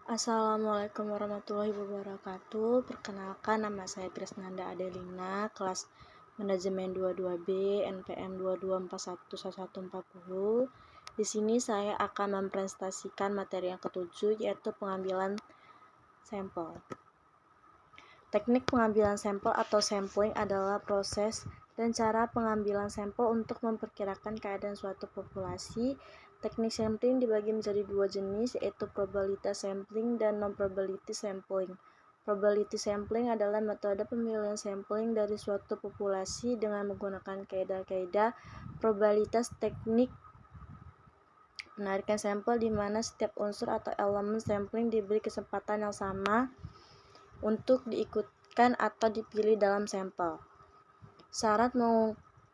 Assalamualaikum warahmatullahi wabarakatuh. Perkenalkan, nama saya Krisnanda Adelina, kelas Manajemen 22B, NPM 22411140. Di sini saya akan mempresentasikan materi yang ketujuh, yaitu pengambilan sampel. Teknik pengambilan sampel atau sampling adalah proses dan cara pengambilan sampel untuk memperkirakan keadaan suatu populasi. Teknik sampling dibagi menjadi dua jenis, yaitu probability sampling dan non-probability sampling. Probability sampling adalah metode pemilihan sampling dari suatu populasi dengan menggunakan kaidah-kaidah probabilitas. Teknik penarikan sampel di mana setiap unsur atau elemen sampling diberi kesempatan yang sama untuk diikutkan atau dipilih dalam sampel. Syarat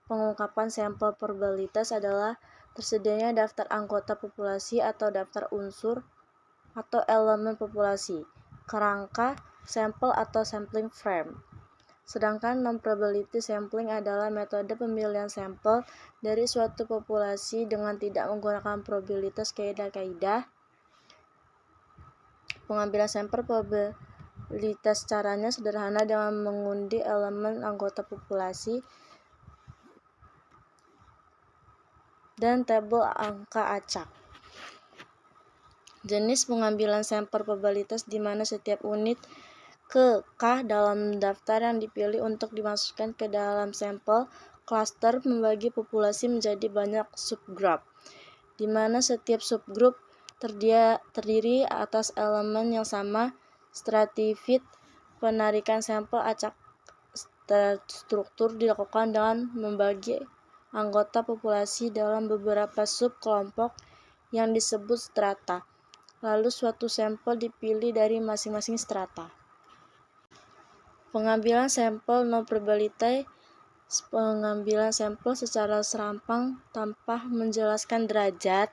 pengungkapan sampel probabilitas adalah tersedianya daftar anggota populasi atau daftar unsur atau elemen populasi, kerangka sampel atau sampling frame. Sedangkan non-probability sampling adalah metode pemilihan sampel dari suatu populasi dengan tidak menggunakan probabilitas. Kaidah-kaidah pengambilan sampel probabilitas caranya sederhana dengan mengundi elemen anggota populasi dan tabel angka acak. Jenis pengambilan sampel probabilitas di mana setiap unit K dalam daftar yang dipilih untuk dimasukkan ke dalam sampel cluster membagi populasi menjadi banyak subgrup, di mana setiap subgrup terdiri atas elemen yang sama. Stratified penarikan sampel acak struktur dilakukan dengan membagi anggota populasi dalam beberapa sub-kelompok yang disebut strata. Lalu suatu sampel dipilih dari masing-masing strata. Pengambilan sampel non-probability. Pengambilan sampel secara serampang tanpa menjelaskan derajat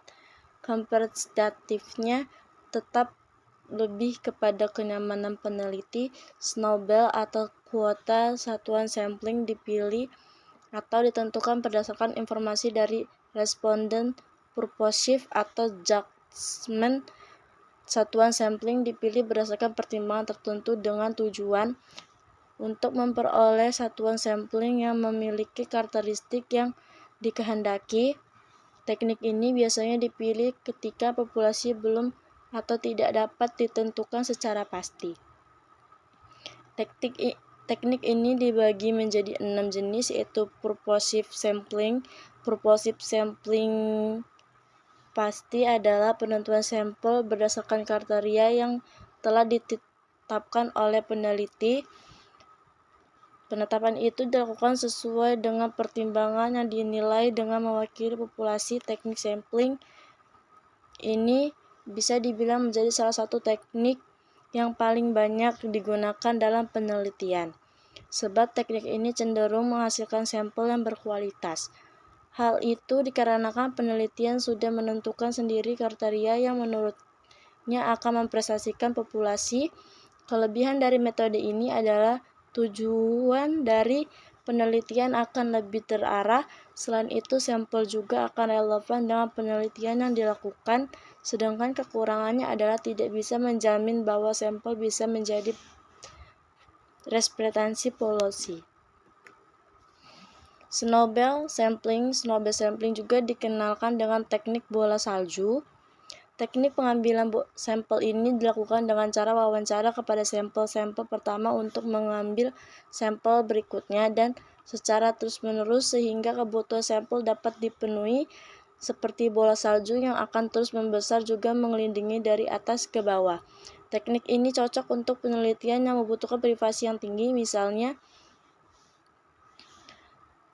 kompetitifnya tetap lebih kepada kenyamanan peneliti. Snowball atau kuota satuan sampling dipilih atau ditentukan berdasarkan informasi dari responden. Purposive atau judgment satuan sampling dipilih berdasarkan pertimbangan tertentu dengan tujuan untuk memperoleh satuan sampling yang memiliki karakteristik yang dikehendaki. Teknik ini biasanya dipilih ketika populasi belum atau tidak dapat ditentukan secara pasti. Teknik ini dibagi menjadi 6 jenis, yaitu purposive sampling. Purposive sampling pasti adalah penentuan sampel berdasarkan kriteria yang telah ditetapkan oleh peneliti. Penetapan itu dilakukan sesuai dengan pertimbangan yang dinilai dengan mewakili populasi. Teknik sampling ini bisa dibilang menjadi salah satu teknik yang paling banyak digunakan dalam penelitian, sebab teknik ini cenderung menghasilkan sampel yang berkualitas. Hal itu dikarenakan penelitian sudah menentukan sendiri kriteria yang menurutnya akan mempresentasikan populasi. Kelebihan dari metode ini adalah tujuan dari penelitian akan lebih terarah. Selain itu, sampel juga akan relevan dengan penelitian yang dilakukan. Sedangkan kekurangannya adalah tidak bisa menjamin bahwa sampel bisa menjadi representasi populasi. Snowball sampling juga dikenalkan dengan teknik bola salju. Teknik pengambilan sampel ini dilakukan dengan cara wawancara kepada sampel pertama untuk mengambil sampel berikutnya dan secara terus-menerus sehingga kebutuhan sampel dapat dipenuhi. Seperti bola salju yang akan terus membesar juga mengelilingi dari atas ke bawah. Teknik ini cocok untuk penelitian yang membutuhkan privasi yang tinggi, misalnya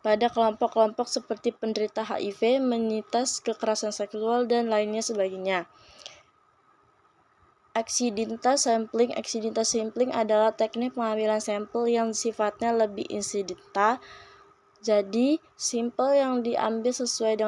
pada kelompok-kelompok seperti penderita HIV, menindas, kekerasan seksual, dan lainnya sebagainya. Accidental sampling adalah teknik pengambilan sampel yang sifatnya lebih insidental. Jadi, sampel yang diambil sesuai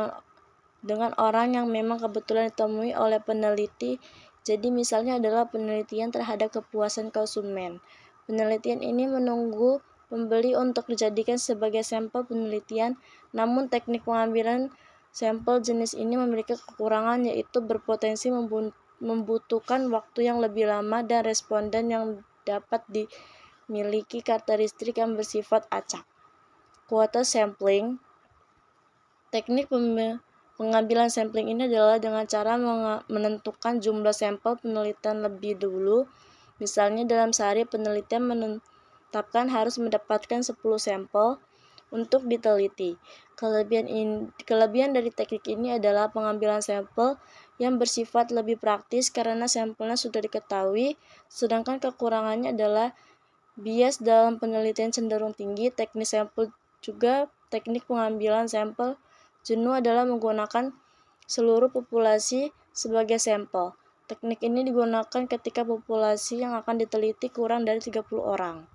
dengan orang yang memang kebetulan ditemui oleh peneliti. Jadi, misalnya adalah penelitian terhadap kepuasan konsumen. Penelitian ini menunggu pembeli untuk dijadikan sebagai sampel penelitian. Namun, teknik pengambilan sampel jenis ini memiliki kekurangan, yaitu berpotensi membutuhkan waktu yang lebih lama dan responden yang dapat dimiliki karakteristik yang bersifat acak. Kuota sampling. Teknik pengambilan sampling ini adalah dengan cara menentukan jumlah sampel penelitian lebih dulu. Misalnya dalam sehari penelitian menetapkan harus mendapatkan 10 sampel untuk diteliti. Kelebihan dari teknik ini adalah pengambilan sampel yang bersifat lebih praktis karena sampelnya sudah diketahui, sedangkan kekurangannya adalah bias dalam penelitian cenderung tinggi. Teknik pengambilan sampel jenuh adalah menggunakan seluruh populasi sebagai sampel. Teknik ini digunakan ketika populasi yang akan diteliti kurang dari 30 orang.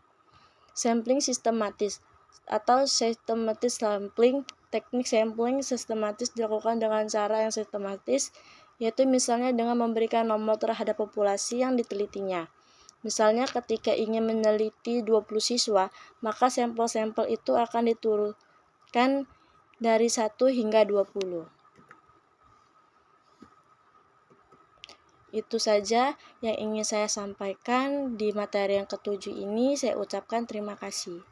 Sampling sistematis atau systematic sampling. Teknik sampling sistematis dilakukan dengan cara yang sistematis, yaitu misalnya dengan memberikan nomor terhadap populasi yang ditelitinya. Misalnya ketika ingin meneliti 20 siswa, maka sampel-sampel itu akan diturunkan dari 1 hingga 20. Itu saja yang ingin saya sampaikan di materi yang ke-7 ini. Saya ucapkan terima kasih.